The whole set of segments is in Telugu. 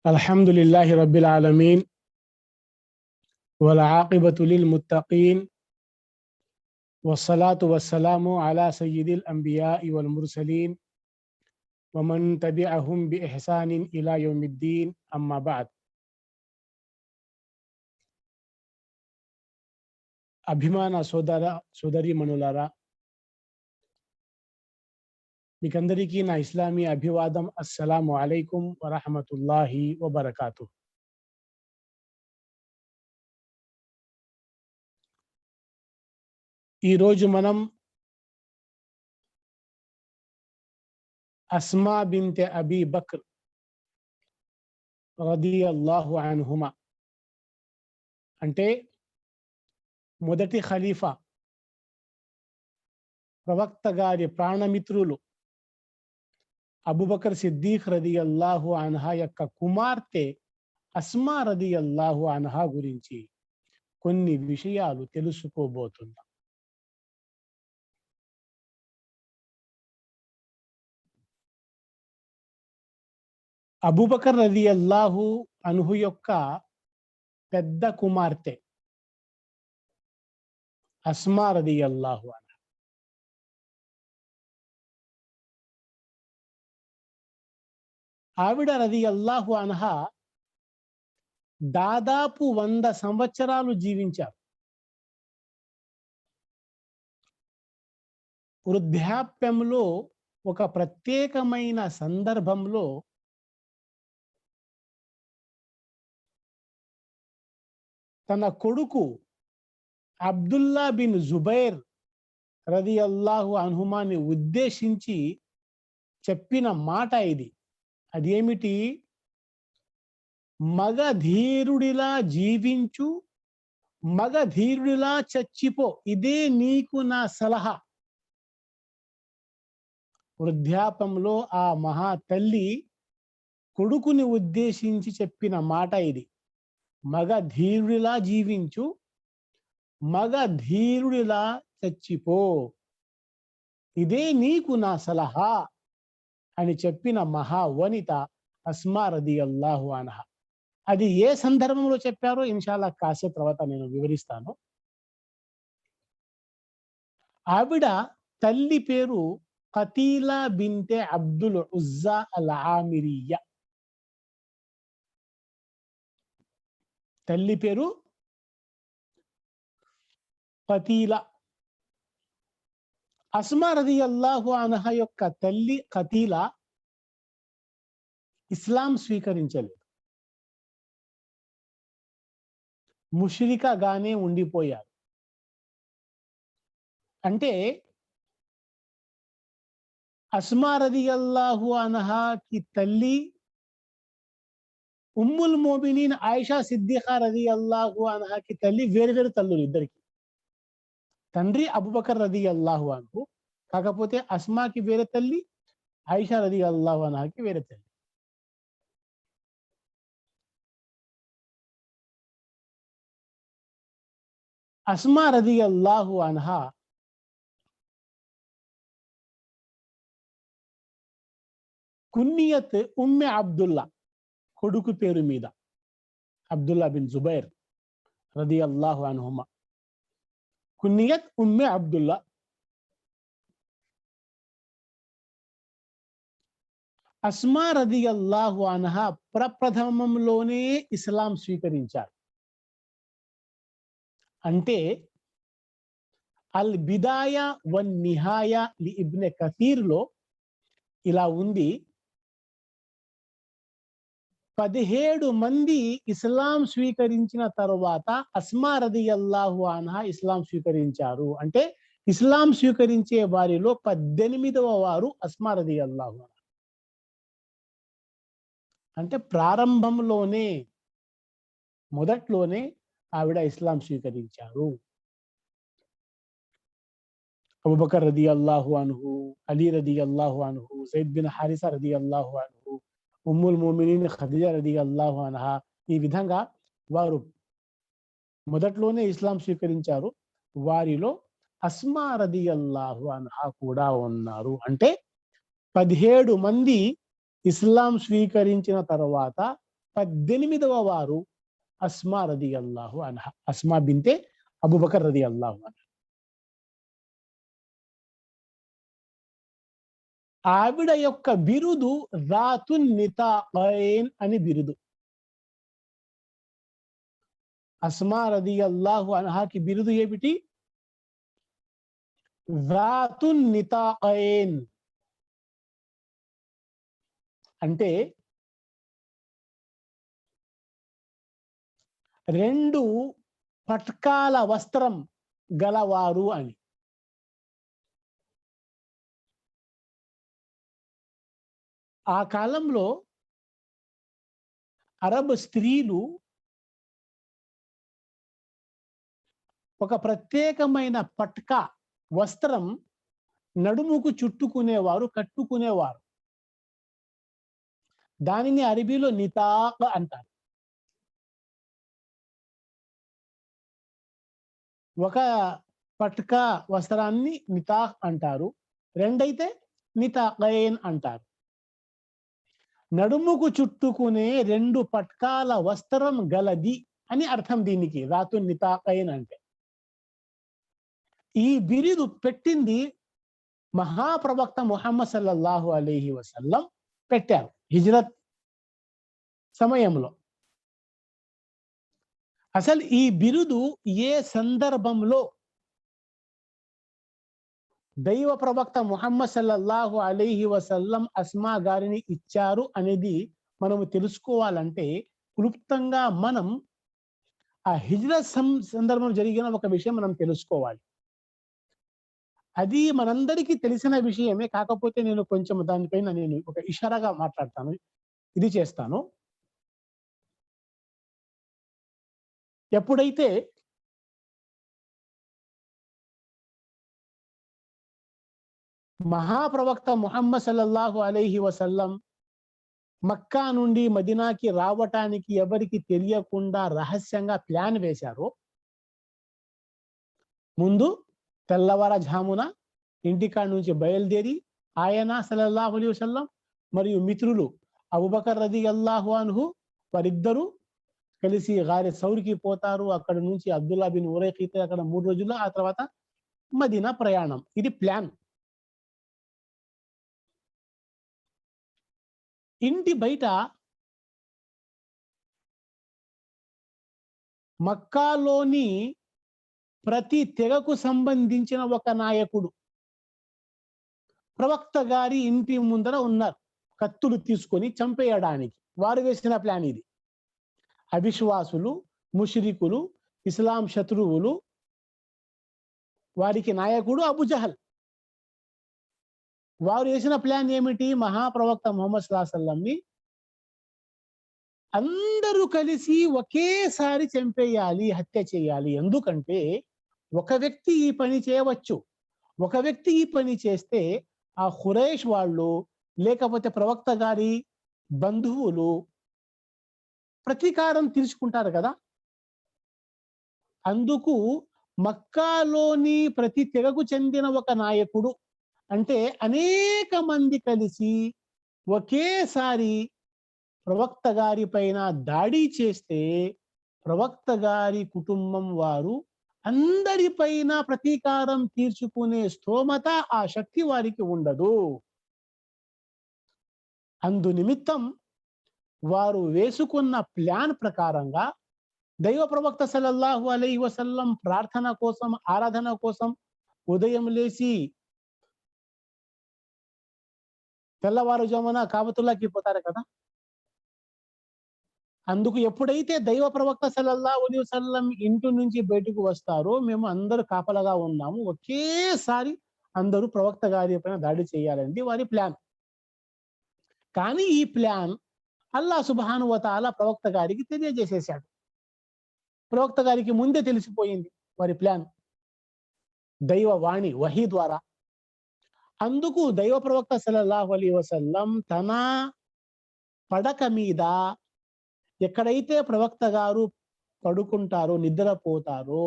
الحمد لله رب العالمين والعاقبة للمتقين والصلاة والسلام على سيد الأنبياء والمرسلين ومن تبعهم بإحسان إلى يوم الدين أما بعد. అభిమాన సోదరి మనులారా, మీకందరికీ నా ఇస్లామీ అభివాదం. అస్సలాము అలైకుం వరహమతుల్లాహి వబరకాతు. ఈరోజు మనం అస్మా బిన్తె అబీ బక్ర్ రదియల్లాహు అన్హుమా అంటే మొదటి ఖలీఫా ప్రవక్త గారి ప్రాణమిత్రులు అబూబకర్ సిద్దీక్ రదియల్లాహు అన్హా యొక్క కుమార్తె అస్మా రదియల్లాహు అన్హా గురించి కొన్ని విషయాలు తెలుసుకోబోతున్నాం. అబూబకర్ రదియల్లాహు అన్హు యొక్క పెద్ద కుమార్తె అస్మా రదియల్లాహు అన్హా. ఆవిడ రదియల్లాహు అన్హా దాదాపు 100 సంవత్సరాలు జీవించారు. వృద్ధాప్యంలో ఒక ప్రత్యేకమైన సందర్భంలో తన కొడుకు అబ్దుల్లా బిన్ జుబైర్ రదియల్లాహు అన్హుమాని ఉద్దేశించి చెప్పిన మాట ఇది. అదేమిటి? మగ ధీరుడిలా జీవించు, మగ ధీరుడిలా చచ్చిపో, ఇదే నీకు నా సలహా. వృద్ధాపంలో ఆ మహా తల్లి కొడుకుని ఉద్దేశించి చెప్పిన మాట ఇది. మగ ధీరుడిలా జీవించు, మగ ధీరుడిలా చచ్చిపో, ఇదే నీకు నా సలహా అని చెప్పిన మహా వనిత అస్మా రదియల్లాహు అన్హా. అది ఏ సందర్భంలో చెప్పారో ఇన్షాల్లా కాసేపు తర్వాత నేను వివరిస్తాను. ఆవిడ తల్లి పేరు ఖతీలా బిన్తె అబ్దుల్ ఉజ్జా అల్ ఆమిరియా. తల్లి పేరు ఖతీలా. అస్మా రదియల్లాహు అన్హా యొక్క తల్లి ఖతీలా ఇస్లాం స్వీకరించలేదు, ముష్రికగానే ఉండిపోయారు. అంటే అస్మా రదియల్లాహు అన్హాకి తల్లి ఉమ్ముల్ మోమినీన్ ఆయిషా సిద్దిఖా రదియల్లాహు అన్హాకి తల్లి వేరు తల్లులు ఇద్దరికి. తండ్రి అబూబకర్ రదియల్లాహు అన్హు, కాకపోతే అస్మాకి వేరే తల్లి, ఆయిషా రదియల్లాహు అన్హాకి వేరే తల్లి. అస్మా రదియల్లాహు అన్హా కున్నియత్ ఉమ్మె అబ్దుల్లా, కొడుకు పేరు మీద అబ్దుల్లా బిన్ జుబైర్ రదియల్లాహు అన్హుమా. కున్నియత్ ఉమ్మె అబ్దుల్లా. అస్మా రదియల్లాహు అన్హా ప్రప్రథమంలోనే ఇస్లాం స్వీకరించారు. అంటే అల్ బిదాయా వన్ నిహాయా లి ఇబ్నె కథీర్లో ఇలా ఉంది, 17 మంది ఇస్లాం స్వీకరించిన తరువాత అస్మా రదియల్లాహు అన్హా ఇస్లాం స్వీకరించారు. అంటే ఇస్లాం స్వీకరించే వారిలో 18వ వారు అస్మా రదియల్లాహు అన్హా. అంటే ప్రారంభంలోనే, మొదట్లోనే ఆవిడ ఇస్లాం స్వీకరించారు. అబూబకర్ రదియల్లాహు అన్హు, అలీ రదియల్లాహు అన్హు, జైద్ బిన్ హారిసా రదియల్లాహు అన్హు, ఉమ్ముల్ మోమినీన్ ఖదీజా రదియల్లాహు అన్హా, ఈ విధంగా వారు మొదట్లోనే ఇస్లాం స్వీకరించారు. వారిలో అస్మా రదియల్లాహు అన్హా కూడా ఉన్నారు. అంటే 17 మంది ఇస్లాం స్వీకరించిన తర్వాత 18వ వారు అస్మా రదియల్లాహు అన్హా, అస్మా బింతే అబూబకర్ రదియల్లాహు అన్హా. ఆవిడ యొక్క బిరుదు రాతున్ నితాఖైన్ అని బిరుదు. అస్మా రదియల్లాహు అన్హాకి బిరుదు ఏమిటి? రాతున్ నితాఖైన్ అంటే 2 పట్కాల వస్త్రం గలవారు అని. ఆ కాలంలో అరబ్ స్త్రీలు ఒక ప్రత్యేకమైన పట్కా వస్త్రం నడుముకు చుట్టుకునేవారు, కట్టుకునేవారు. దానిని అరబీలో నితాఖ్ అంటారు. ఒక పట్కా వస్త్రాన్ని నితాఖ్ అంటారు, రెండైతే నితాఖైన్ అంటారు. నడుముకు చుట్టుకునే 2 పట్కాల వస్త్రం గలది అని అర్థం దీనికి రాతు నితాఖైన్ అంటే. ఈ బిరుదు పెట్టింది మహాప్రవక్త ముహమ్మద్ సల్లల్లాహు అలైహి వసల్లం పెట్టారు హిజ్రత్ సమయంలో. అసలు ఈ బిరుదు ఏ సందర్భంలో దైవ ప్రవక్త ముహమ్మద్ సల్లల్లాహు అలైహి వసల్లం అస్మా గారిని ఇచ్చారు అనేది మనము తెలుసుకోవాలంటే క్లుప్తంగా మనం ఆ హిజ్రత్ సందర్భంలో జరిగిన ఒక విషయం మనం తెలుసుకోవాలి. అది మనందరికీ తెలిసిన విషయమే, కాకపోతే నేను కొంచెం దానిపైన నేను ఒక ఇషారాగా మాట్లాడతాను, ఇది చేస్తాను. ఎప్పుడైతే మహాప్రవక్త ముహమ్మద్ సల్లల్లాహు అలైహి వసల్లం మక్కా నుండి మదీనాకి రావటానికి ఎవరికి తెలియకుండా రహస్యంగా ప్లాన్ వేశారో, ముందు తెల్లవారుజామున ఇంటికాడి నుంచి బయలుదేరి ఆయన సల్లల్లాహు అలైహి వసల్లం మరియు మిత్రులు అబూబకర్ రదియల్లాహు అన్హు వారిద్దరూ కలిసి గారె సౌర్కి పోతారు. అక్కడ నుంచి అబ్దుల్లా బిన్ ఉరైఖితో అక్కడ 3 రోజులు, ఆ తర్వాత మదీనా ప్రయాణం. ఇది ప్లాన్. ఇంటి బయట మక్కాలోని ప్రతి తెగకు సంబంధించిన ఒక నాయకుడు ప్రవక్త గారి ఇంటి ముందర ఉన్నారు, కత్తులు తీసుకొని చంపేయడానికి. వారు వేసిన ప్లాన్ ఇది. అవిశ్వాసులు, ముష్రికులు, ఇస్లాం శత్రువులు, వారికి నాయకుడు అబూజహల్. వారు వేసిన ప్లాన్ ఏమిటి? మహాప్రవక్త ముహమ్మద్ సల్లల్లాహు అలైహి వసల్లంని అందరూ కలిసి ఒకేసారి చంపేయాలి, హత్య చేయాలి. ఎందుకంటే ఒక వ్యక్తి ఈ పని చేయవచ్చు, ఒక వ్యక్తి ఈ పని చేస్తే ఆ ఖురైష్ వాళ్ళు లేకపోతే ప్రవక్త గారి బంధువులు ప్రతీకారం తీర్చుకుంటారు కదా. అందుకు మక్కాలోని ప్రతి తెగకు చెందిన ఒక నాయకుడు, అంటే అనేక మంది కలిసి ఒకేసారి ప్రవక్త గారి పైన దాడి చేస్తే ప్రవక్త గారి కుటుంబం వారు అందరిపైన ప్రతీకారం తీర్చుకునే స్తోమత, ఆ శక్తి వారికి ఉండదు. అందు నిమిత్తం వారు వేసుకున్న ప్లాన్ ప్రకారంగా దైవ ప్రవక్త సల్లల్లాహు అలైహి వసల్లం ప్రార్థన కోసం, ఆరాధన కోసం ఉదయం లేచి తెల్లవారుజామున కాబతుల్లాకి పోతారు కదా. అందుకు ఎప్పుడైతే దైవ ప్రవక్త సల్లల్లాహు అలైహి వసల్లం ఇంటి నుంచి బయటకు వస్తారో, మేము అందరూ కాపలగా ఉన్నాము, ఒకేసారి అందరూ ప్రవక్త గారి పైన దాడి చేయాలండి వారి ప్లాన్. కానీ ఈ ప్లాన్ అల్లాహ్ సుబ్హానహు వ తఆలా ప్రవక్త గారికి తెలియజేసేశాడు. ప్రవక్త గారికి ముందే తెలిసిపోయింది వారి ప్లాన్, దైవవాణి వహీ ద్వారా. అందుకు దైవ ప్రవక్త సల్లల్లాహు అలైహి వసల్లం తన పడక మీద ఎక్కడైతే ప్రవక్త గారు పడుకుంటారో, నిద్రపోతారో,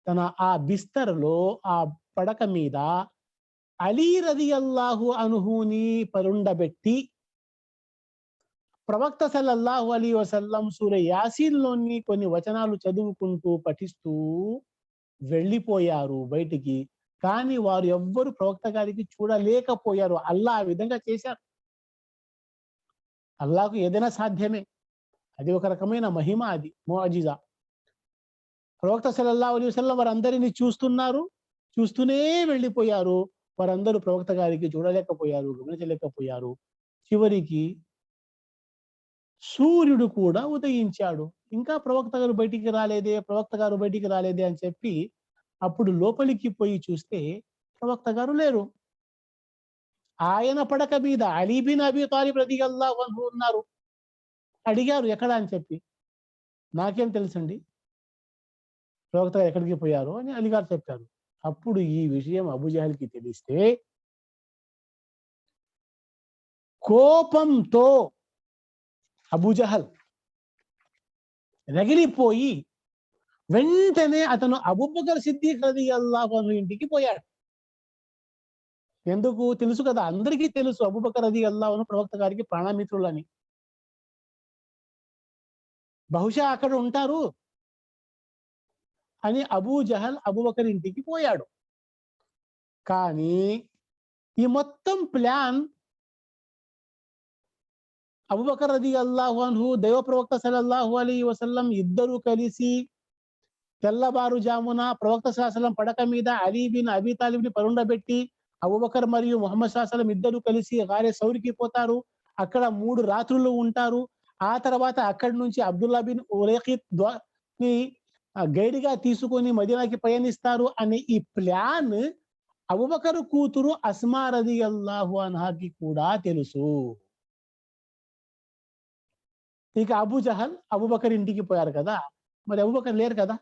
తన ఆ బిస్తర్లో, ఆ పడక మీద అలీ రదియల్లాహు అన్హుని పరుండబెట్టి ప్రవక్త సల్లల్లాహు అలైహి వసల్లం సూర యాసీన్‌లోని కొన్ని వచనాలు చదువుకుంటూ పఠిస్తూ వెళ్ళిపోయారు బయటికి. కానీ వారు ఎవ్వరు ప్రవక్త గారికి చూడలేకపోయారు. అల్లా ఆ విధంగా చేశారు. అల్లాహకు ఏదైనా సాధ్యమే. అది ఒక రకమైన మహిమ అది. ముఅజిజా. ప్రవక్త సల్లల్లాహు అలైహి వసల్లం వారందరిని చూస్తున్నారు. చూస్తూనే వెళ్ళిపోయారు. వారందరూ ప్రవక్త గారికి చూడలేకపోయారు, గమనించలేకపోయారు. చివరికి సూర్యుడు కూడా ఉదయించాడు. ఇంకా ప్రవక్త గారు బయటికి రాలేదే, ప్రవక్త గారు బయటికి రాలేదే అని చెప్పి అప్పుడు లోపలికి పోయి చూస్తే ప్రవక్త గారు లేరు. ఆయన పడక మీద అలీ బిన్ అబీ తాలిబ్ రదియల్లాహు అన్హు ఉన్నారు. అడిగారు ఎక్కడ అని చెప్పి. నాకేం తెలుసండి ప్రవక్త గారు ఎక్కడికి పోయారో అని అలీ గారు చెప్పారు. అప్పుడు ఈ విషయం అబూజహల్‌కి తెలిస్తే కోపంతో అబూజహల్ రగిలిపోయి వెంటనే అతను అబూబకర్ సిద్దీక్ రలియల్లాహు అన్హు ఇంటికి పోయాడు. ఎందుకు తెలుసు కదా! అందరికీ తెలుసు అబూబకర్ రలియల్లాహు అన్హు ప్రవక్త గారికి ప్రాణమిత్రులని. బహుశా అక్కడ ఉంటారు అని అబూజహల్ అబూబకర్ ఇంటికి పోయాడు. కానీ ఈ మొత్తం ప్లాన్ అబూబకర్ రలియల్లాహు అన్హు దైవ ప్రవక్త సల్లల్లాహు అలైహి వసల్లం ఇద్దరూ కలిసి తెల్లవారుజామున ప్రవక్త సల్లల్లాహు పడక మీద అలీ బిన్ అబీ తాలిబ్‌ని పరుండబెట్టి అబూబకర్ మరియు ముహమ్మద్ సల్లల్లాహు ఇద్దరూ కలిసి గారె సౌర్‌కి పోతారు. అక్కడ 3 రాత్రులు ఉంటారు. ఆ తర్వాత అక్కడి నుంచి అబ్దుల్లా బిన్ ఉరైఖిత్ ని గైడ్‌గా తీసుకొని మదీనాకి పయనిస్తారు అనే ఈ ప్లాన్ అబూబకర్ కూతురు అస్మా రలియల్లాహు అన్హాకి కూడా తెలుసు. ఇక అబూజహల్ అబూబకర్ ఇంటికి పోయారు కదా! మరి అబూబకర్ లేరు కదా!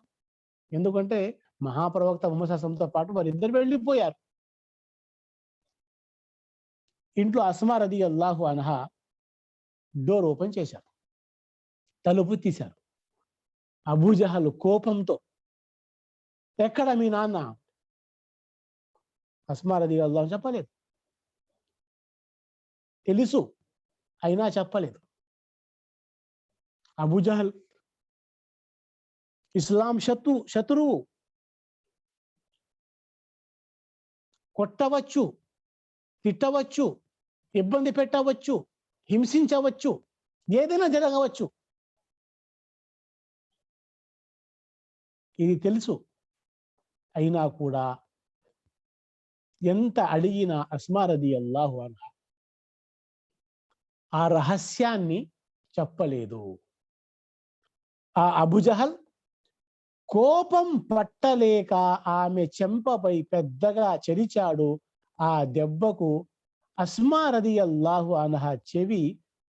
ఎందుకంటే మహాప్రవక్త ముహమ్మద్ సల్లల్లాహుతో పాటు వారిద్దరు వెళ్ళిపోయారు. ఇంట్లో అస్మా రలియల్లాహు అన్హా డోర్ ఓపెన్ చేశారు. తలుపు తీశారు. అబూజహల్ కోపంతో ఎక్కడ మీ నాన్న? అస్మా రలియల్లాహు చెప్పలేదు. తెలుసు అయినా చెప్పలేదు. అబూజహల్ ఇస్లాం శత్రువు. కొట్టవచ్చు, తిట్టవచ్చు, ఇబ్బంది పెట్టవచ్చు, హింసించవచ్చు, ఏదైనా జరగవచ్చు. ఇది తెలుసు. అయినా కూడా ఎంత అడిగినా అస్మా రలియల్లాహు అన్హా ఆ రహస్యాన్ని చెప్పలేదు. ఆ అబూజహల్ కోపం పట్టలేక ఆమె చెంపపై పెద్దగా చెరిచాడు. ఆ దెబ్బకు అస్మా రలియల్లాహు అన్హా చెవి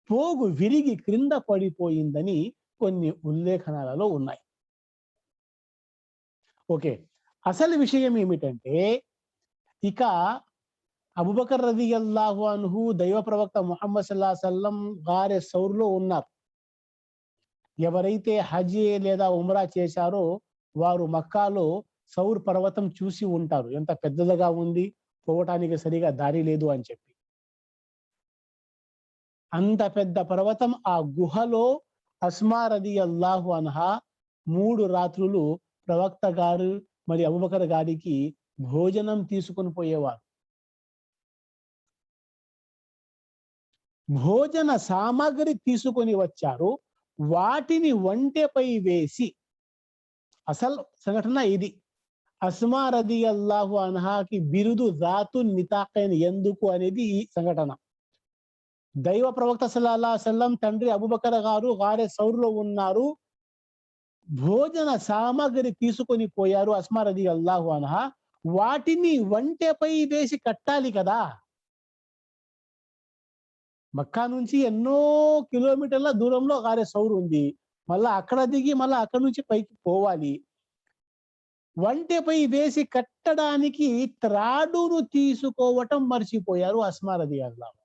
పోగు విరిగి క్రింద పడిపోయిందని కొన్ని ఉల్లేఖనాలలో ఉన్నాయి. ఓకే. అసలు విషయం ఏమిటంటే ఇక అబూబకర్ రలియల్లాహు అన్హు దైవ ప్రవక్త ముహమ్మద్ సల్లల్లాహు అలైహి వసల్లం గారె సౌర్‌లో ఉన్నారు. ఎవరైతే హజ్ లేదా ఉమ్రా చేశారో వారు మక్కాలో సౌర్ పర్వతం చూసి ఉంటారు. ఎంత పెద్దదిగా ఉంది, పోవటానికి సరిగా దారి లేదు అని చెప్పి. అంత పెద్ద పర్వతం ఆ గుహలో అస్మా రలియల్లాహు అన్హా 3 రాత్రులు ప్రవక్త గారు మరి అబూబకర్ గారికి భోజనం తీసుకొని పోయేవారు. భోజన సామగ్రి తీసుకొని వచ్చారు. వాటిని ఒంటెపై వేసి అసలు సంఘటన ఇది. అస్మా రలియల్లాహు అన్హాకి బిరుదు జాతున్ నితాఖైన్ ఎందుకు అనేది ఈ సంఘటన. దైవ ప్రవక్త సల్లల్లాహు అలైహి వసల్లం తండ్రి అబూబకర్ గారు గారె సౌర్‌లో ఉన్నారు. భోజన సామగ్రి తీసుకొని పోయారు అస్మా రలియల్లాహు అన్హా. వాటిని ఒంటెపై వేసి కట్టాలి కదా! మక్కా నుంచి ఎన్నో కిలోమీటర్ల దూరంలో గారె సౌర్ ఉంది. మళ్ళా అక్కడ దిగి మళ్ళా అక్కడి నుంచి పైకి పోవాలి. ఒంటెపై వేసి కట్టడానికి త్రాడును తీసుకోవటం మర్చిపోయారు అస్మా రలియల్లాహు.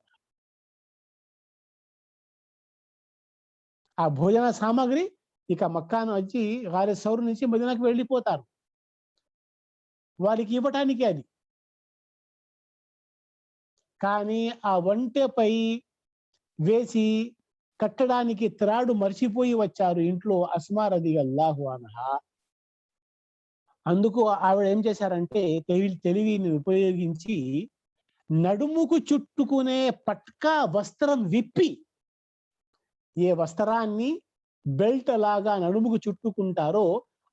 ఆ భోజన సామాగ్రి ఇక మక్కా నుంచి గారె సౌర్ నుంచి మదీనాకి వెళ్ళిపోతారు. వారికి ఇవ్వటానికి అది. కానీ ఆ ఒంటెపై వేసి కట్టడానికి త్రాడు మర్చిపోయి వచ్చారు ఇంట్లో అస్మా రదియల్లాహు అన్హా. అందుకు ఆవిడ ఏం చేశారంటే తెలివిని ఉపయోగించి నడుముకు చుట్టుకునే పట్కా వస్త్రం విప్పి, ఏ వస్త్రాన్ని బెల్ట్ లాగా నడుముకు చుట్టుకుంటారో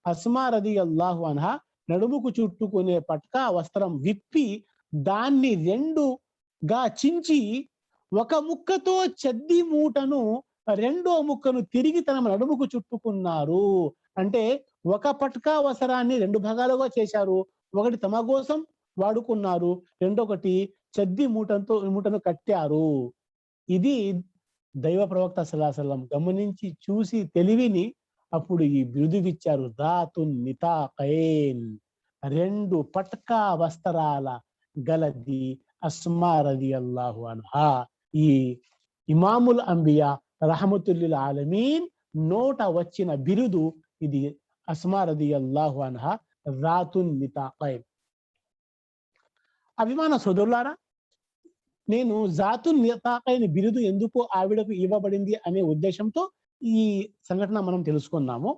అస్మా రదియల్లాహు అన్హా నడుముకు చుట్టుకునే పట్కా వస్త్రం విప్పి దాన్ని రెండుగా చించి ఒక ముక్కతో చెద్ది మూటను, రెండో ముక్కను తిరిగి తన నడుముకు చుట్టుకున్నారు. అంటే ఒక పట్కా వస్త్రాన్ని రెండు భాగాలుగా చేశారు. ఒకటి తమ కోసం వాడుకున్నారు, రెండొకటి చెద్ది మూటను కట్టారు. ఇది దైవ ప్రవక్త సల్లల్లాహు అలైహి వసల్లం గమనించి చూసి తెలివిని అప్పుడు ఈ బిరుదువిచ్చారు, దాతున్ నితాఖైన్, రెండు పట్కా వస్త్రాల గలది అస్మా రదియల్లాహు అన్హా. ఈ ఇమాముల్ అంబియా రహమతుల్లిల్ ఆలమీన్ నోట వచ్చిన బిరుదు ఇది అస్మా రదియల్లాహు అన్హా దాతున్ నితాఖైన్. అభిమాన సోదరులారా, నేను జాతున్ నితాఖైన్ బిరుదు ఎందుకు ఆవిడకు ఇవ్వబడింది అనే ఉద్దేశంతో ఈ సంఘటన మనం తెలుసుకున్నాము.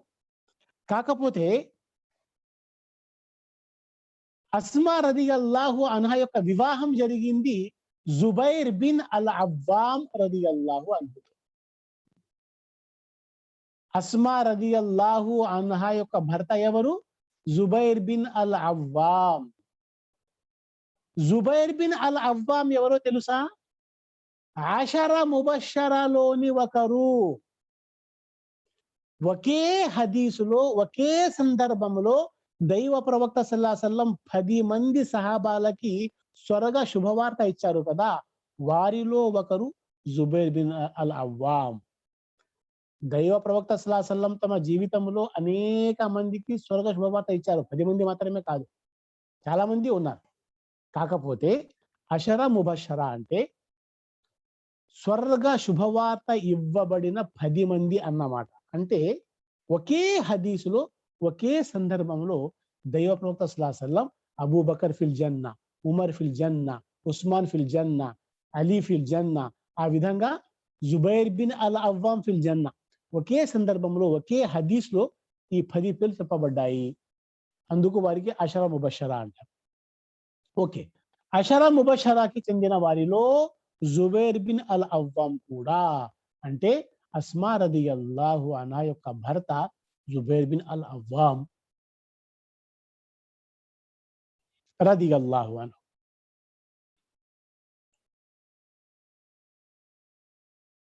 కాకపోతే అస్మా రదియల్లాహు అన్హా యొక్క వివాహం జరిగింది జుబైర్ బిన్ అల్ అవ్వామ్ రదియల్లాహు అన్హు. అస్మా రదియల్లాహు అన్హా యొక్క భర్త ఎవరు? Zubair bin al అవ్వామ్. Zubair bin al అవ్వామ్ ఎవరో తెలుసా? ఆషర ముబషరలోని ఒకరు. ఒకే హదీసులో ఒకే సందర్భంలో దైవ ప్రవక్త సల్లల్లాహు అలైహి వసల్లం 10 మంది సహాబాలకి స్వర్గ శుభవార్త ఇచ్చారు కదా, వారిలో ఒకరు జుబైర్ బిన్ అల్ అవ్వామ్. దైవ ప్రవక్త సల్లల్లాహు అలైహి వసల్లం తమ జీవితంలో అనేక మందికి స్వర్గ శుభవార్త ఇచ్చారు. 10 మంది మాత్రమే కాదు, చాలా మంది ఉన్నారు. కాకపోతే అషర ముబషర అంటే స్వర్గ శుభవార్త ఇవ్వబడిన 10 మంది అన్నమాట. అంటే ఒకే హదీసులో ఒకే సందర్భంలో దైవ ప్రవక్త సల్లల్లాహు అలైహి వసల్లం అబూబకర్ ఫిల్ జన్నా, ఉమర్ ఫిల్ జన్నా, ఉస్మాన్ ఫిల్ జన్నా, అలీ ఫిల్ జన్నా, ఆ విధంగా జుబైర్ బిన్ అల్ అవ్వామ్ ఫిల్ జన్నా, ఒకే సందర్భంలో ఒకే హదీస్లో ఈ 10 పేర్లు చెప్పబడ్డాయి. అందుకు వారికి అషర ముబషర అంటారు. ఓకే, అషర ముబషరాకి చెందిన వారిలో జుబైర్ బిన్ అల్ అవ్వామ్ కూడా. అంటే అస్మా రదియల్లాహు అన్హా యొక్క భర్త జుబైర్ బిన్ అల్ అవ్వామ్ రదియల్లాహు అన్హు.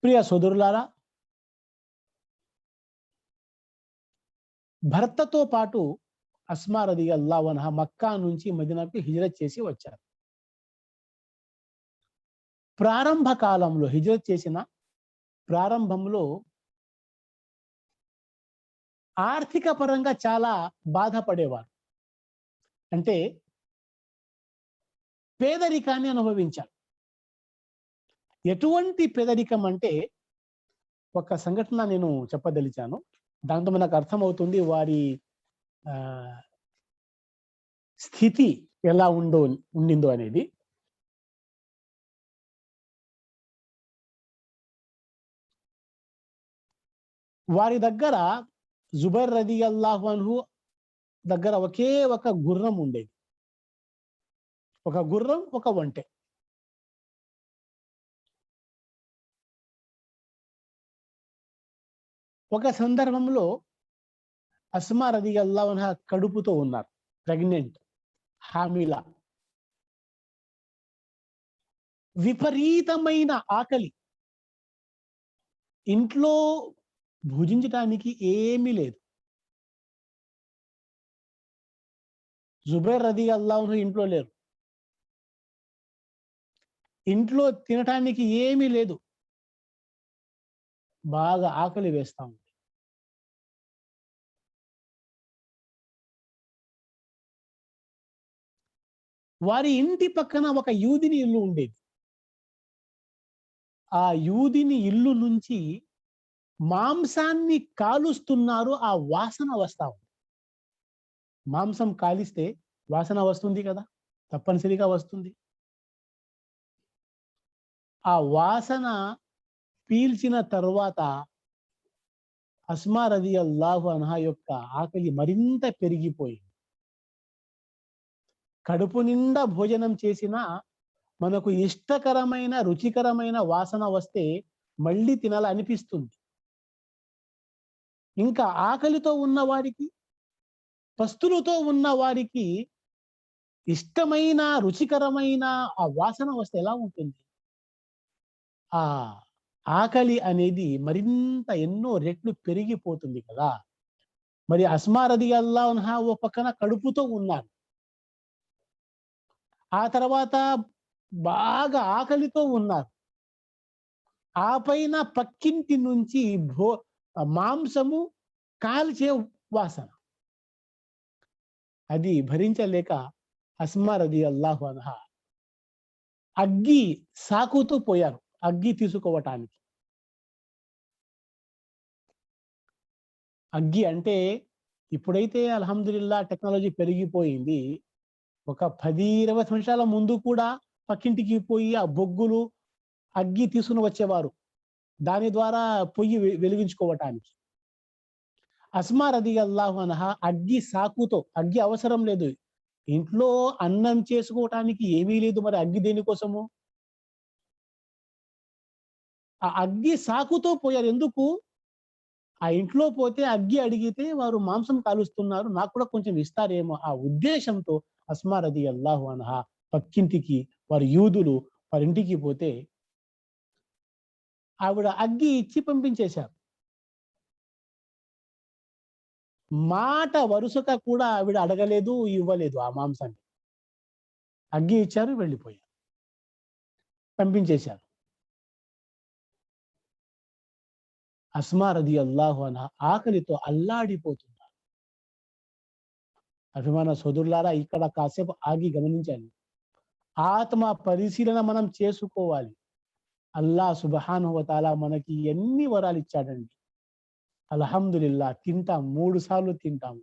ప్రియ సోదరులారా, భర్తతో పాటు అస్మా రదియల్లాహు అన్హా మక్కా నుంచి మదీనాకు హిజ్రత్ చేసి వచ్చారు. ప్రారంభ కాలంలో హిజ్రత్ చేసిన ప్రారంభంలో ఆర్థిక పరంగా చాలా బాధపడేవారు. అంటే పేదరికాన్ని అనుభవించారు. ఎటువంటి పేదరికం అంటే, ఒక సంఘటన నేను చెప్పదలిచాను, దాంతో మనకు అర్థమవుతుంది వారి స్థితి ఎలా ఉండిందో అనేది. వారి దగ్గర జుబైర్ రదియల్లాహు అన్హు దగ్గర ఒకే ఒక గుర్రం ఉండేది. ఒక గుర్రం, ఒక ఒంటె. ఒక సందర్భంలో అస్మా రదియల్లాహు అన్హా కడుపుతో ఉన్నారు, ప్రెగ్నెంట్, హామిలా. విపరీతమైన ఆకలి, ఇంట్లో భుజించడానికి ఏమీ లేదు. జుబైర్ రదియల్లాహు అన్హు ఇంట్లో లేరు, ఇంట్లో తినటానికి ఏమీ లేదు, బాగా ఆకలి వేస్తా ఉంది. వారి ఇంటి పక్కన ఒక యూదిని ఇల్లు ఉండేది. ఆ యూదిని ఇల్లు నుంచి మాంసాన్ని కాలుస్తున్నారు, ఆ వాసన వస్తా ఉంది. మాంసం కాలిస్తే వాసన వస్తుంది కదా, తప్పనిసరిగా వస్తుంది. ఆ వాసన పీల్చిన తరువాత అస్మా రదియల్లాహు అన్హా యొక్క ఆకలి మరింత పెరిగిపోయింది. కడుపు నిండా భోజనం చేసినా మనకు ఇష్టకరమైన రుచికరమైన వాసన వస్తే మళ్ళీ తినాలనిపిస్తుంది. ఇంకా ఆకలితో ఉన్న వారికి, పస్తులతో ఉన్న వారికి ఇష్టమైన రుచికరమైన ఆ వాసన వస్తే ఎలా ఉంటుంది? ఆ ఆకలి అనేది మరింత ఎన్నో రెట్లు పెరిగిపోతుంది కదా. మరి అస్మా రదియల్లాహు అన్హా ఓ పక్కన కడుపుతో ఉన్నారు. ఆ తర్వాత బాగా ఆకలితో ఉన్నారు. ఆ పైన పక్కింటి నుంచి మాంసము కాల్చే వాసన. అది భరించలేక అస్మా రదియల్లాహు అన్హా అగ్గి సాకుతూ పోయారు అగ్గి తీసుకోవటానికి. అగ్గి అంటే ఇప్పుడైతే అల్హమ్దులిల్లా టెక్నాలజీ పెరిగిపోయింది. ఒక 10, 20 నిమిషాల ముందు కూడా పక్కింటికి పోయి ఆ బొగ్గులు, అగ్గి తీసుకొని వచ్చేవారు. దాని ద్వారా పొయ్యి వెలిగించుకోవటానికి. అస్మా రదియల్లాహు అన్హా అగ్గి సాకుతో, అగ్గి అవసరం లేదు. ఇంట్లో అన్నం చేసుకోవటానికి ఏమీ లేదు, మరి అగ్గి దేనికోసము? ఆ అగ్గి సాకుతో పోయారు. ఎందుకు? ఆ ఇంట్లో పోతే అగ్గి అడిగితే వారు మాంసం కాలుస్తున్నారు, నాకు కూడా కొంచెం ఇస్తారేమో ఆ ఉద్దేశంతో అస్మా రదియల్లాహు అన్హా పక్కింటికి, వారు యూదులు, వారి ఇంటికి పోతే ఆవిడ అగ్గి ఇచ్చి పంపించేశారు. మాట వరుసగా కూడా ఆవిడ అడగలేదు, ఇవ్వలేదు ఆ మాంసాన్ని. అగ్గి ఇచ్చారు, వెళ్ళిపోయారు. పంపించేశారు. అస్మా రదియల్లాహు అన్హా ఆకలితో అల్లాడిపోతున్నారు. అభిమాన సోదరులారా, ఇక్కడ కాసేపు ఆగి గమనించండి. ఆత్మ పరిశీలన మనం చేసుకోవాలి. అల్లాహ్ సుబ్హానహు వ తఆలా మనకి ఎన్ని వరాలు ఇచ్చాడండి. అల్హమ్దులిల్లా తింటాం, 3 సార్లు తింటాము.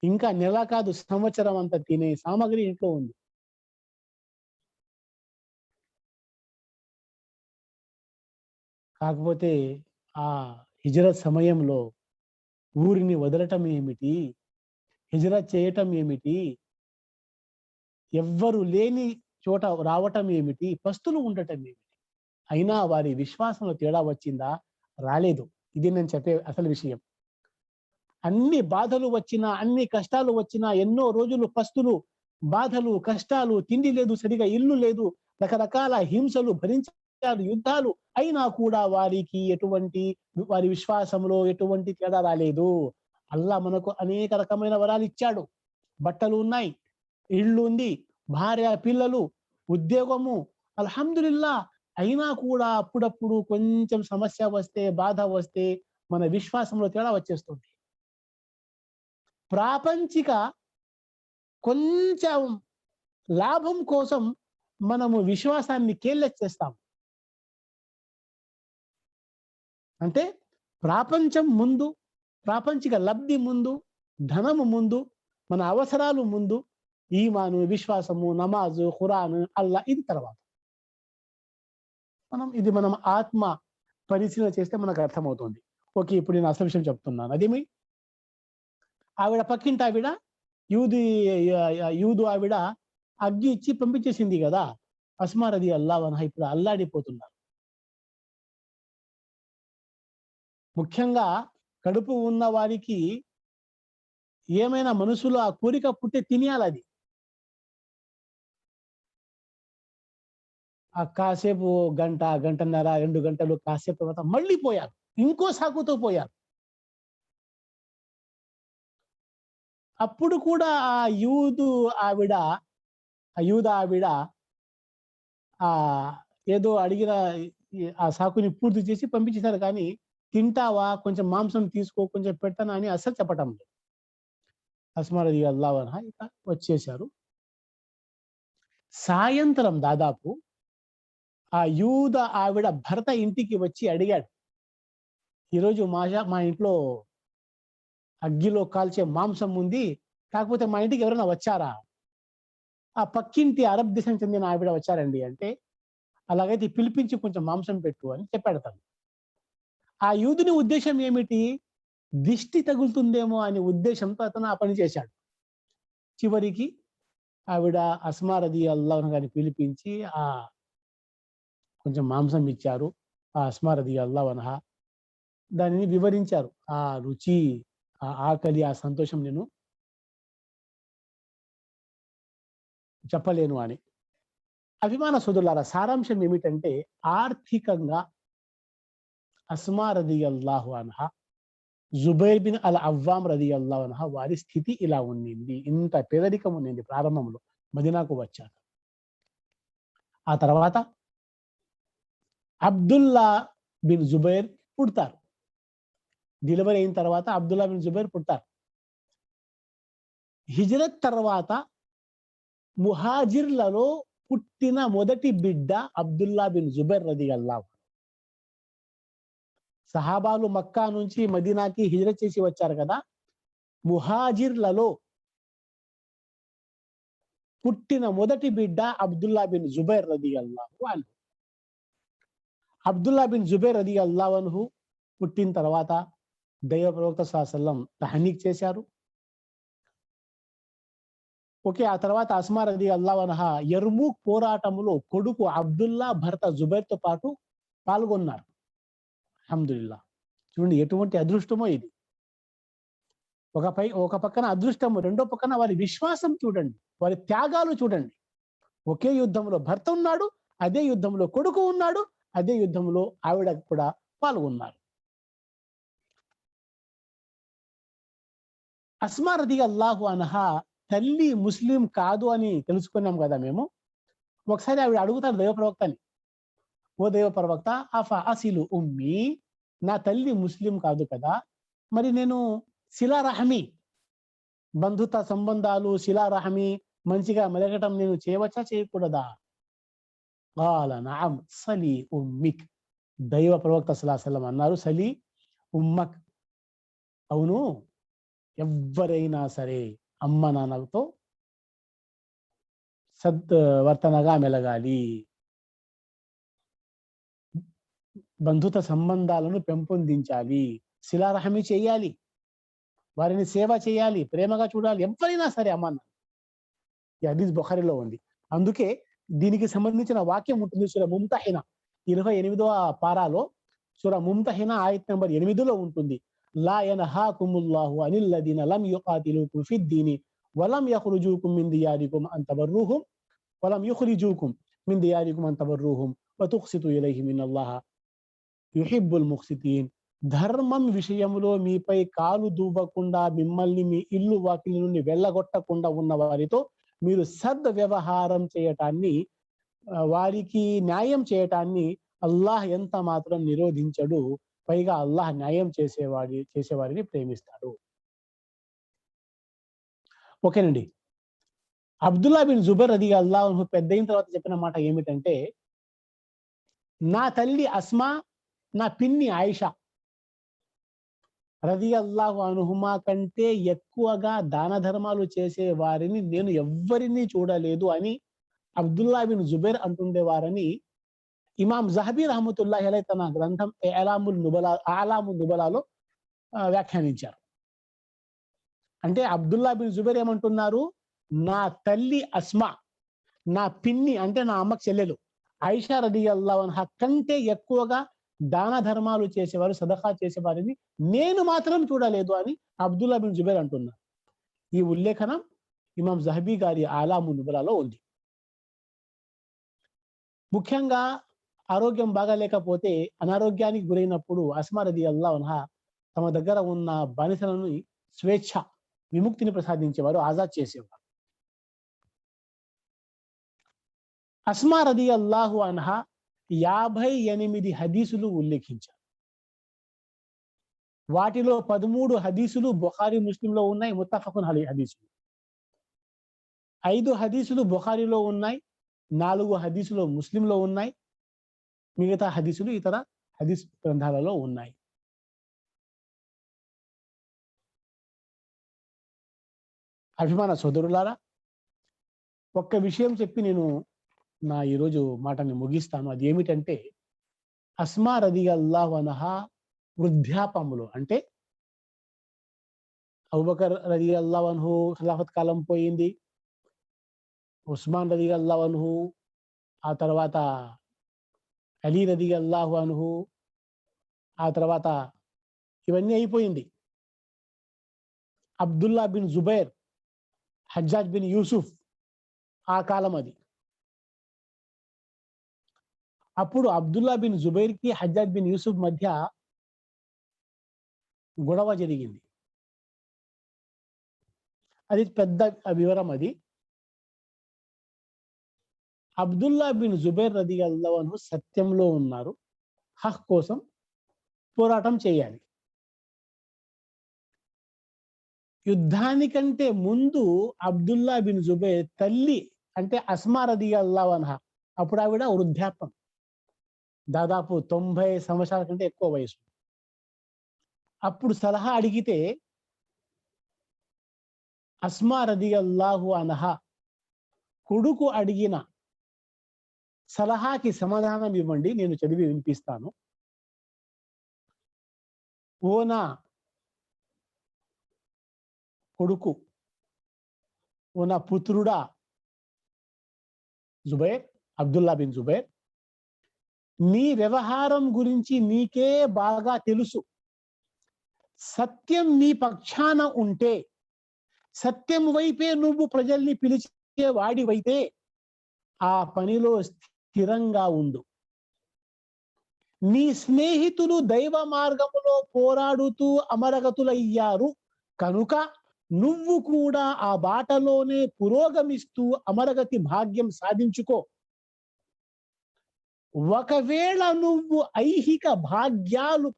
ఇంకా నెల కాదు, సంవత్సరం అంతా తినే సామాగ్రి ఇంట్లో ఉంది. కాకపోతే ఆ హిజ్రత్ సమయంలో ఊరిని వదలటం ఏమిటి? హిజ్రత్ చేయటం ఏమిటి? ఎవ్వరు లేని చోట రావటం ఏమిటి? పస్తులు ఉండటం ఏమిటి? అయినా వారి విశ్వాసంలో తేడా వచ్చిందా? రాలేదు. ఇది నేను చెప్పే అసలు విషయం. అన్ని బాధలు వచ్చినా, అన్ని కష్టాలు వచ్చినా, ఎన్నో రోజులు పస్తులు, బాధలు, కష్టాలు, తిండి లేదు, సరిగా ఇల్లు లేదు, రకరకాల హింసలు భరించారు, యుద్ధాలు. అయినా కూడా వారికి వారి విశ్వాసంలో ఎటువంటి తేడా రాలేదు. అల్లా మనకు అనేక రకమైన వరాలు ఇచ్చాడు. బట్టలు ఉన్నాయి, ఇల్లు ఉంది, భార్య, పిల్లలు, ఉద్యోగము, అల్హమ్దులిల్లా. అయినా కూడా అప్పుడప్పుడు కొంచెం సమస్య వస్తే, బాధ వస్తే మన విశ్వాసంలో తేడా వచ్చేస్తుంది. ప్రాపంచిక కొంచెం లాభం కోసం మనము విశ్వాసాన్ని కేళ్ళెచ్చేస్తాం. అంటే ప్రాపంచం ముందు, ప్రాపంచిక లబ్ధి ముందు, ధనము ముందు, మన అవసరాలు ముందు, ఈమాను, విశ్వాసము, నమాజు, ఖురాను, అల్లా ఇది తర్వాత. మనం ఆత్మ పరిశీలన చేస్తే మనకు అర్థమవుతుంది. ఓకే, ఇప్పుడు నేను అసలు విషయం చెప్తున్నాను. అదేమి, ఆవిడ పక్కింటి ఆవిడ యూది యూదు ఆవిడ అగ్గి ఇచ్చి పంపించేసింది కదా. అస్మా రదియల్లాహు అన్హా ఇప్పుడు అల్లాడిపోతున్నారు. ముఖ్యంగా కడుపు ఉన్న వారికి ఏమైనా మనసులో ఆ కోరిక పుట్టే తినేయాలి అది. ఆ కాసేపు గంట, గంటన్నర, 2 గంటలు కాసేపు తర్వాత మళ్ళీ పోయారు. ఇంకో సాకుతో పోయారు. అప్పుడు కూడా ఆ ఆవిడ, ఆ యూద ఆవిడ ఏదో అడిగిన ఆ సాకుని పూర్తి చేసి పంపించేశారు. కానీ తింటావా, కొంచెం మాంసం తీసుకో, కొంచెం పెట్టనా అని అస్సలు చెప్పటం లేదు. అస్మా రదియల్లాహు అన్హా ఇక వచ్చేశారు. సాయంత్రం దాదాపు ఆ యూద ఆవిడ భర్త ఇంటికి వచ్చి అడిగాడు, ఈరోజు మా ఇంట్లో అగ్గిలో కాల్చే మాంసం ఉంది, కాకపోతే మా ఇంటికి ఎవరైనా వచ్చారా? ఆ పక్కింటి అరబ్ దేశం చెందిన ఆవిడ వచ్చారండి అంటే, అలాగైతే పిలిపించి కొంచెం మాంసం పెట్టు అని చెప్పాడు తను. ఆ యూదుని ఉద్దేశం ఏమిటి? దిష్టి తగులుతుందేమో అనే ఉద్దేశంతో అతను ఆ పని చేశాడు. చివరికి ఆవిడ అస్మా రదియల్లాహు అన్హా గారిని పిలిపించి కొంచెం మాంసం ఇచ్చారు. ఆ అస్మా రదియల్లాహు అన్హా దానిని వివరించారు. ఆ రుచి, ఆ ఆకలి, ఆ సంతోషం నేను చెప్పలేను అని. అభిమాన సోదరులారా, సారాంశం ఏమిటంటే ఆర్థికంగా అస్మా రదియల్లాహు అన్హా, జుబైర్ బిన్ అల్ అవ్వామ్ రదియల్లాహు అన్హా వారి స్థితి ఇలా ఉండింది. ఇంత పేదరికం ఉండింది ప్రారంభంలో మదీనాకు వచ్చాక. ఆ తర్వాత అబ్దుల్లా బిన్ జుబైర్ పుడతారు. డెలివరీ అయిన తర్వాత అబ్దుల్లా బిన్ జుబైర్ పుడతారు. హిజ్రత్ తర్వాత ముహాజిర్లలో పుట్టిన మొదటి బిడ్డ అబ్దుల్లా బిన్ జుబైర్ రదియల్లాహు. సహాబాలు మక్కా నుంచి మదీనాకి హిజ్రత్ చేసి వచ్చారు కదా. ముహాజిర్లలో పుట్టిన మొదటి బిడ్డ అబ్దుల్లా బిన్ జుబైర్ రదియల్లాహు అన్హు. అబ్దుల్లా బిన్ జుబైర్ రదియల్లాహు అన్హు పుట్టిన తర్వాత దైవ ప్రవక్త సల్లల్లాహు అలైహి వసల్లం తహనీక్ చేశారు. ఓకే. ఆ తర్వాత అస్మా రదియల్లాహు అన్హా యర్మూక్ పోరాటంలో కొడుకు అబ్దుల్లా భర్త జుబైర్‌తో పాటు పాల్గొన్నారు. అల్హమ్దులిల్లాహ్. చూడండి ఎటువంటి అదృష్టమో ఇది. ఒక పక్కన అదృష్టము, రెండో పక్కన వారి విశ్వాసం చూడండి. వారి త్యాగాలు చూడండి. ఒకే యుద్ధంలో భర్త ఉన్నాడు, అదే యుద్ధంలో కొడుకు ఉన్నాడు, అదే యుద్ధంలో ఆవిడ కూడా పాల్గొన్నారు. అస్మా రదియల్లాహు అన్హా తల్లి ముస్లిం కాదు అని తెలుసుకున్నాం కదా మేము. ఒకసారి ఆవిడ అడుగుతారు దైవ ప్రవక్తని, ఓ దైవ ప్రవక్త, అసిలు ఉమ్మి, నా తల్లి ముస్లిం కాదు కదా, మరి నేను శిలారహమి, బంధుత్వ సంబంధాలు, శిలారహమి మంచిగా మెలగటం నేను చేయవచ్చా చేయకూడదా? కాల నఅం సలి ఉమ్మిక్. దైవ ప్రవక్త సల్లల్లాహు అలైహి వసల్లం అన్నారు, సలి ఉమ్మక్. అవును, ఎవ్వరైనా సరే అమ్మ నాన్నలతో వర్తనగా మెలగాలి. బంధుత్వ సంబంధాలను పెంపొందించాలి. శిలారహమి చేయాలి. వారిని సేవ చేయాలి. ప్రేమగా చూడాలి. ఎవ్వరైనా సరే అమ్మ నాన్న. ఈ హదీస్ బుఖారీలో ఉంది. అందుకే దీనికి సంబంధించిన వాక్యం ఉంటుంది సూర ముంతహిన 28వ పారాలో. సూర ముంతహిన ఆయత్ నంబర్ 8లో ఉంటుంది. లా యన్హాకుముల్లాహు అనిల్ లదీన లం యుఖాతిలుకుం ఫిద్దీని వలం యఖ్రుజూకుం మిన్ దియారికుం అన్ తబర్రుహుం వలం యుఖ్రిజూకుం మిన్ దియారికుం అన్ తబర్రుహుం వతుఖ్సితు ఇలైహిం ఇన్నల్లాహ యుహిబ్బుల్ ముఖ్సితీన్. ధర్మం విషయంలో మీపై కాలు దూబకుండా, మిమ్మల్ని మీ ఇల్లు వాకిలి నుండి వెళ్ళగొట్టకుండా ఉన్న వారితో మీరు సద్వ్యవహారం చేయటాన్ని, వారికి న్యాయం చేయటాన్ని అల్లాహ్ ఎంత మాత్రం నిరోధించడు. పైగా అల్లాహ్ న్యాయం చేసేవారిని ప్రేమిస్తాడు. ఓకేనండి. అబ్దుల్లా బిన్ జుబైర్ రదియల్లాహు అన్హు పెద్దయిన తర్వాత చెప్పిన మాట ఏమిటంటే, నా తల్లి అస్మా, నా పిన్ని ఆయిషా రదియల్లాహు అన్హుమా కంటే ఎక్కువగా దాన ధర్మాలు చేసే వారిని నేను ఎవ్వరిని చూడలేదు అని అబ్దుల్లా బిన్ జుబైర్ అంటుండేవారని ఇమాం జహబీ రహమతుల్లాహి అలైహి తన గ్రంథం ఆలామున్ నుబలాలో వ్యాఖ్యానించారు. అంటే అబ్దుల్లా బిన్ జుబైర్ ఏమంటున్నారు, నా తల్లి అస్మా, నా పిన్ని అంటే నా అమ్మకు చెల్లెలు ఆయిషా రదియల్లాహు అన్హా కంటే ఎక్కువగా దాన ధర్మాలు చేసేవారు, సదఖా చేసేవారిని నేను మాత్రం చూడలేదు అని అబ్దుల్లా బిన్ జుబైర్ అంటున్నారు. ఈ ఉల్లేఖనం ఇమాం జహబీ గారి ఆలామున్ నుబలాలో ఉంది. ముఖ్యంగా ఆరోగ్యం బాగాలేకపోతే, అనారోగ్యానికి గురైనప్పుడు అస్మా రదియల్లాహు అన్హా తమ దగ్గర ఉన్న బానిసలను స్వేచ్ఛ విముక్తిని ప్రసాదించేవారు, ఆజాద్ చేసేవారు. అస్మా రదియల్లాహు అన్హా 58 హదీసులు ఉల్లేఖించారు. వాటిలో 13 హదీసులు బుఖారీ ముస్లింలో ఉన్నాయి, ముత్తఫకున్ అలైహి హదీసులు. 5 హదీసులు బుఖారీలో ఉన్నాయి, 4 హదీసులు ముస్లింలో ఉన్నాయి, మిగతా హదీసులు ఇతర హదీస్ గ్రంథాలలో ఉన్నాయి. అభిమాన సోదరులారా, ఒక్క విషయం చెప్పి నేను నా ఈరోజు మాటని ముగిస్తాను. అది ఏమిటంటే, అస్మా రదియల్లాహు అన్హా వృద్ధాపములో అంటే అబూబకర్ రలియల్లాహు అన్హు ఖిలాఫత్ కాలం పోయింది, ఉస్మాన్ రలియల్లాహు అన్హు, ఆ తర్వాత అలీ రలియల్లాహు అన్హు, ఆ తర్వాత ఇవన్నీ అయిపోయింది. Abdullah bin Zubair, Hajjaj bin Yusuf ఆ కాలం అది. అప్పుడు అబ్దుల్లా బిన్ జుబైర్ కి హజ్జాజ్ బిన్ యూసుఫ్ మధ్య గొడవ జరిగింది. అది పెద్ద వివరం అది. అబ్దుల్లా బిన్ జుబైర్ రలియల్లాహు అన్హు సత్యంలో ఉన్నారు, హక్ కోసం పోరాటం చేయాలి. యుద్ధానికంటే ముందు అబ్దుల్లా బిన్ జుబైర్ తల్లి అంటే అస్మా రలియల్లాహు అన్హా, అప్పుడు ఆవిడ వృద్ధాప్యం, దాదాపు 90 సంవత్సరాల కంటే ఎక్కువ వయసు. అప్పుడు సలహా అడిగితే అస్మా రలియల్లాహు అన్హా కొడుకు అడిగిన సలహాకి సమాధానం ఇవ్వండి, నేను చదివి వినిపిస్తాను. ఓ నా కొడుకు, ఓ నా పుత్రుడా జుబైర్, అబ్దుల్లా బిన్ జుబైర్, నీ వ్యవహారం గురించి నీకే బాగా తెలుసు. సత్యం నీ పక్షాన ఉంటే, సత్యం వైపే నువ్వు ప్రజల్ని పిలిచే వాడివైతే ఆ పనిలో స్థిరంగా ఉండు. నీ స్నేహితులు దైవ మార్గములో పోరాడుతూ అమరగతులయ్యారు కనుక నువ్వు కూడా ఆ బాటలోనే పురోగమిస్తూ అమరగతి భాగ్యం సాధించుకో. ఒకవేళ నువ్వు ఐహిక భాగ్యాలు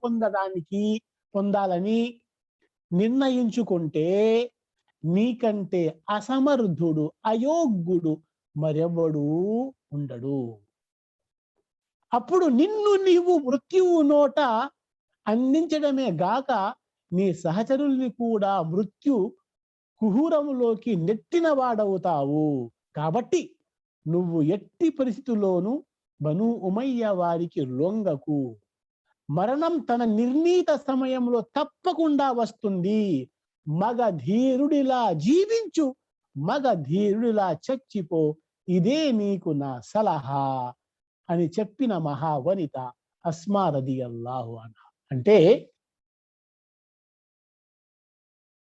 పొందాలని నిర్ణయించుకుంటే నీకంటే అసమర్థుడు, అయోగ్యుడు మరెవడూ ఉండడు. అప్పుడు నిన్ను నీవు మృత్యువు నోట అందించడమే గాక నీ సహచరుల్ని కూడా మృత్యు కుహూరములోకి నెట్టిన వాడవుతావు. కాబట్టి నువ్వు ఎట్టి పరిస్థితుల్లోనూ బను ఉమయ్య వారికి లొంగకు. మరణం తన నిర్ణీత సమయంలో తప్పకుండా వస్తుంది. మగ ధీరుడిలా జీవించు, మగ ధీరుడిలా చచ్చిపో, ఇదే నీకు నా సలహా అని చెప్పిన మహావనిత అస్మా రలియల్లాహు అన్హా. అంటే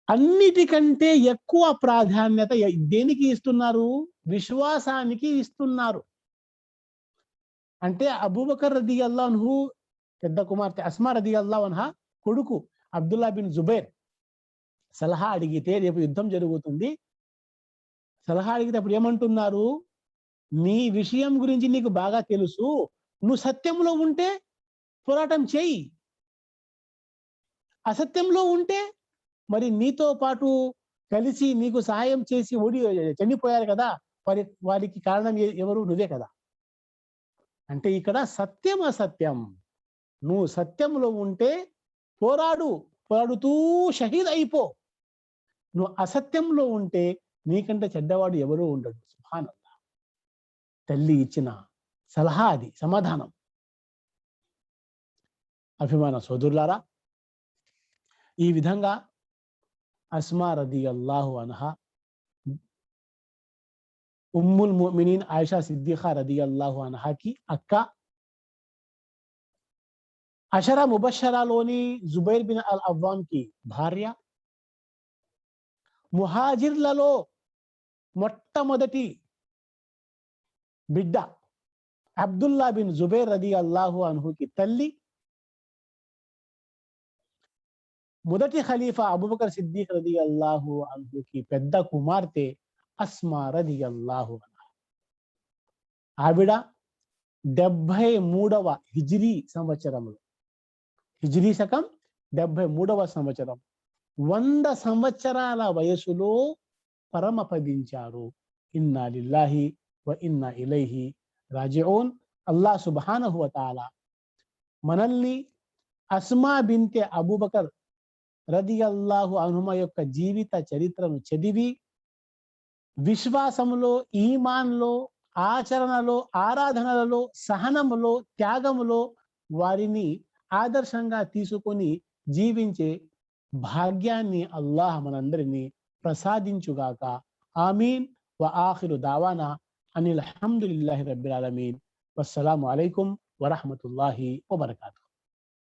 అన్నిటికంటే ఎక్కువ ప్రాధాన్యత దేనికి ఇస్తున్నారు? విశ్వాసానికి ఇస్తున్నారు. అంటే అబూబకర్ రలియల్లాహు అన్హు పెద్ద కుమార్తె అస్మా రలియల్లాహు అన్హా కొడుకు అబ్దుల్లా బిన్ జుబైర్ సలహా అడిగితే, రేపు యుద్ధం జరుగుతుంది, సలహా అడిగితే అప్పుడు ఏమంటున్నారు? నీ విషయం గురించి నీకు బాగా తెలుసు, నువ్వు సత్యంలో ఉంటే పోరాటం చేయి, అసత్యంలో ఉంటే మరి నీతో పాటు కలిసి నీకు సహాయం చేసి చనిపోయారు కదా, వారికి కారణం ఎవరు? నువ్వే కదా. అంటే ఇక్కడ సత్యం అసత్యం, నువ్వు సత్యంలో ఉంటే పోరాడుతూ షహీద్ అయిపో. నువ్వు అసత్యంలో ఉంటే నీకంటే చెడ్డవాడు ఎవరూ ఉండడు. సుబ్హానల్లాహ్. తల్లి ఇచ్చిన సలహా అది, సమాధానం. అభిమాన సోదరులారా, ఈ విధంగా అస్మా రలియల్లాహు అన్హా ఉమ్ముల్ ముమినీన్ ఆయిషా సిద్దిఖా రలియల్లాహు అన్హాకి అక్క, అషరా ముబషరాలోని జుబైర్ బిన్ అల్ అవ్వామ్ కి భార్య, ముహాజిర్లలో మొట్టమొదటి బిడ్డ అబ్దుల్లా బిన్ జుబైర్ రలియల్లాహు అన్హుకి తల్లి, మొదటి ఖలీఫా అబూబకర్ సిద్దిక్ రలియల్లాహు అన్హుకి పెద్ద కుమార్తె అస్మా రలియల్లాహు అన్హా. ఆవిడ 73వ హిజ్రీ సంవత్సరంలో, హిజ్రీ శకం 73వ సంవత్సరం, 100 సంవత్సరాల వయసులో పరమపదించారు. ఇన్నా లిల్లాహి వ ఇన్నా ఇలైహి రాజిఊన్. అల్లాహ్ సుబ్హానహు వ తఆలా మనల్ని అస్మా బిన్తే అబూబకర్ రలియల్లాహు అన్హుమా యొక్క జీవిత చరిత్రను చదివి విశ్వాసములో, ఈమాన్లో, ఆచరణలో, ఆరాధనలలో, సహనములో, త్యాగములో వారిని ఆదర్శంగా తీసుకొని జీవించే భాగ్యాన్ని అల్లాహ్ మనందరినీ ప్రసాదించుగాక. ఆమీన్. వ ఆఖిరు దావానా అనిల్ హమ్దులిల్లాహి రబ్బిల్ ఆలమీన్. వస్సలాము అలైకుం వరహ్మతుల్లాహి వబరకాతుహు.